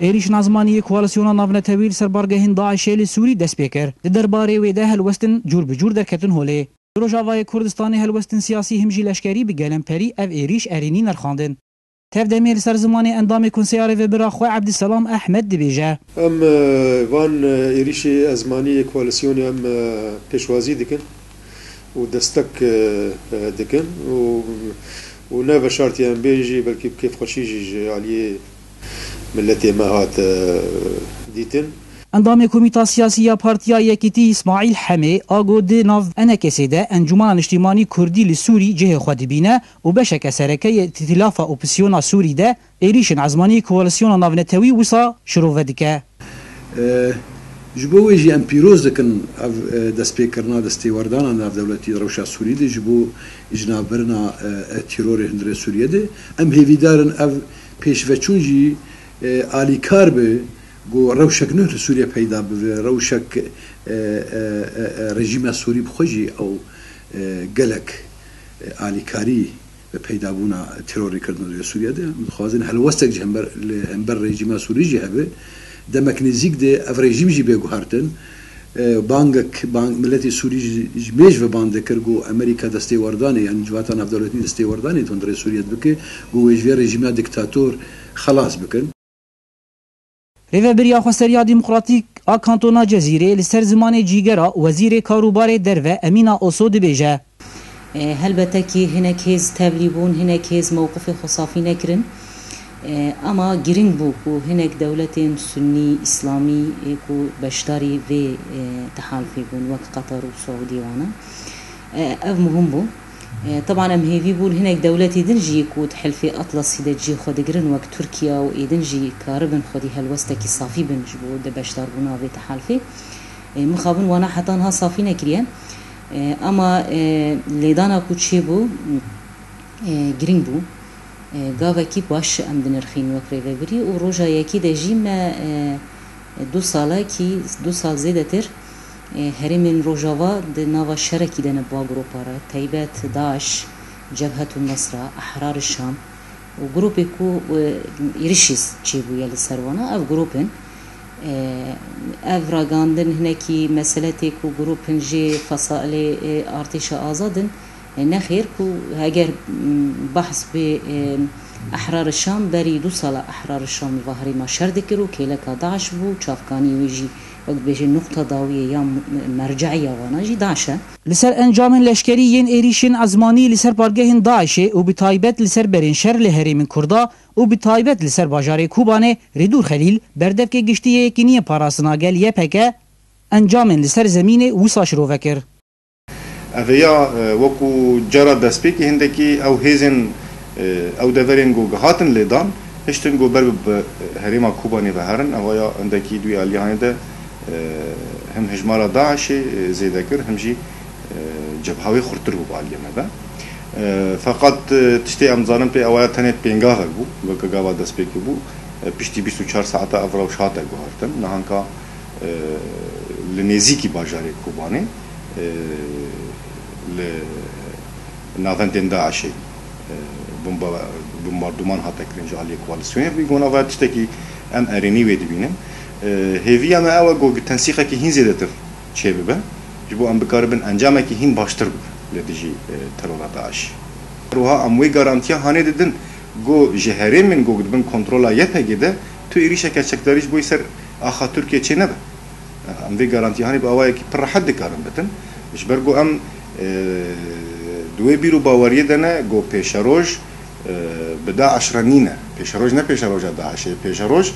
êrişên ezmaniyê koalisyona navnetewî li ser bargehên Daişê li Sûrî dest pê kir. Di derbarê wê de helwestin cûr bi cûr derketin holê. Rojavayê Kurdistanê helwestin siyasî him jî leşkerî bi gelemperî ev êrîş erênî nerxandin. Tev demê li ser zimanê endamê konseyarê Vebira xwe Ebdîselam Ehmed dibêje. Em van êrişê ezmaniyê koalisyonê em pêşwazî dikin û destek dikin û ne veşartiye em bê jî belkî kêfxweşî jî ji aliyê milletê me hat dîtin. Endamê Komîta Siyasî ya Partiya Yekîtî İsmaîl Hemê a got di nav enekesê de Encûmena Niştîmanî Kurdî li Sûrî cihê xwe dibîne û beşeke serekeyê Îtîlafa Opozîsyona Sûrî de êrişên ezmanî koalisyona navnetewî wisa şirove dike. Ji bo wê jî em pîroz dikin ev destpêkirina destêwerdana navdewletî rewşa Sûrî de ji bo jinavberina terorê hundirê Sûriyê de em hêvîdarin ev pêşveçûn jî alîkar bi got rewşek nû li Sûriye peyda bibe rewşek rejîma Sûrî bi xwe jî ew gelek alîkarî ve peydabûna terorê kirin li Sûriye de dixwazin helwestek ji hember rejîma Sûrî jî hebe demek nêzik de ev rejîm jî bêguhartin milletê Sûrî ji mêj ve ban dikir got Amerîka destêwerdanê yani civata navdewletî destêwerdanê hundirê Sûriye dibike got wê ji vê rejîma diktator xelas bikin. Rêveberiya Xweseriya Demokratîk a Kantona Cezîrê li ser zimanê cîgera Wezîrê Karûbarê derve Emîna Oso dibêje. Helbette hinek hêz tevlî bûn, hinek hêz mewqifê xwe safî nekirin. Ama giring bû ku hinek dewletên Sunnî İslamî ku beşdarî vê tehalfê bûn wek Qatar û Saûdî wana. Ev muhim bû. طبعا em hêvî bûn hinek dewletê din jî ku di Hilfê Atlasî de cî xwe digirin wek Tirkiye û êdin jî karibin xwedî helwestekî safî bin ji bo di beşdarbûna vê tehalfê. Mixabin wana hetan ha safî nekiriye. Ama lêdana ku çêbû giring bû. Gavekî baş em dinirxîn wek rêvebirî û roja yekî de jî me 2 salekî 2 sal zêdetir herêmên Rojava di nava şerekî de ne ba gropara Teybet, Daeş, Cebhetun Nesra, Ahrar Şam û grupê ku êrişî çêbûye li ser wana ev grupên ev ragandin hinekî meseletê ku grupên jê fesalê artêşa azadin nexêr ku heger behs bê Ahrar Şam berî 2 sala Ahrar Şam li herêma şer dikir û kêleka Daeş bû çavkanî wê jî وەک نقطه داویه یا مرجعیه وانا جی داشه لسر انجام لشکری ین ایریشین ازمانی لسر پارگهین داعشه و به تایبت لسر برین شر لهریمین کردا و به تایبت لسر باجاره کوبانه ریدور خلیل بردف که گشتیه یکینی پاراسنا گل یه پکه انجام لسر زمین وساش رو وکر اویا وکو جرا دسپیکی هندکی او هیزن او دورین گو گهاتن لیدان هشتن گو بر هریما کوبانه و هرن اویا هندکی دوی آلیانه ده هم هجمارا داعش زیده کر هم جی جبهوی خورتر بو بالیمه ده فقط تشتی امزانم پی اویا تنه پینگاغل بو و که گاوا دست پیکی بو پشتی 24 ساعت افرا و شاعت گوهرتن نهانکا لنزیکی باجاری کوبانه لنافندین داعشی بمباردمان هاتا کرنج علی کوالسیونه بیگونا و تشتکی ام ارینی ویدی بینم هیویا ما اول گو تنسیقه که هین زیادتر چه ببه جبو ام بکاربن انجامه که هین باشتر لدیجی ترورا داعش روها اموی گارانتیا هانه دیدن گو جهرین من گو گدبن کنترولا یپگی ده تو ایریشه کچکداریش بوی سر آخا ترکیه چه نبه اموی گارانتیا هانه با اوای که پر حد کارن بتن اش برگو ام دوی بیرو باوریه دنه گو پیشروج بدا عشرانینه پیشروج نه پیشروج داعش پیشروج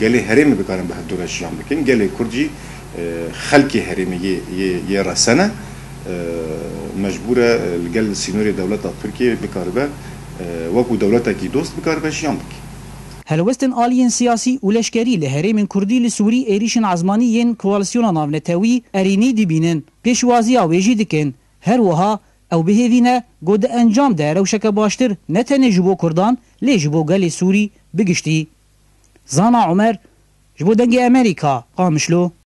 گلی هرمی بکارن به دورش جام بکن گلی کردی خلکی هرمی یه رسانه مجبوره لگل سینوری دولت ترکیه بکار به وکو دولت کی دوست بکار به جام بکن هلوستن آلیین سیاسی و لشکری لهرمین کردی لسوری ایریشن عزمانی ین کوالسیون ناونتوی ارینی دبینن پیشوازی آویجی دکن هر وها او بهوینه گود انجام ده روشک باشتر نتنه جبو کردان لی جبو گلی سوری بگشتی زانا عمر جبو دنگ امریکا قامشلو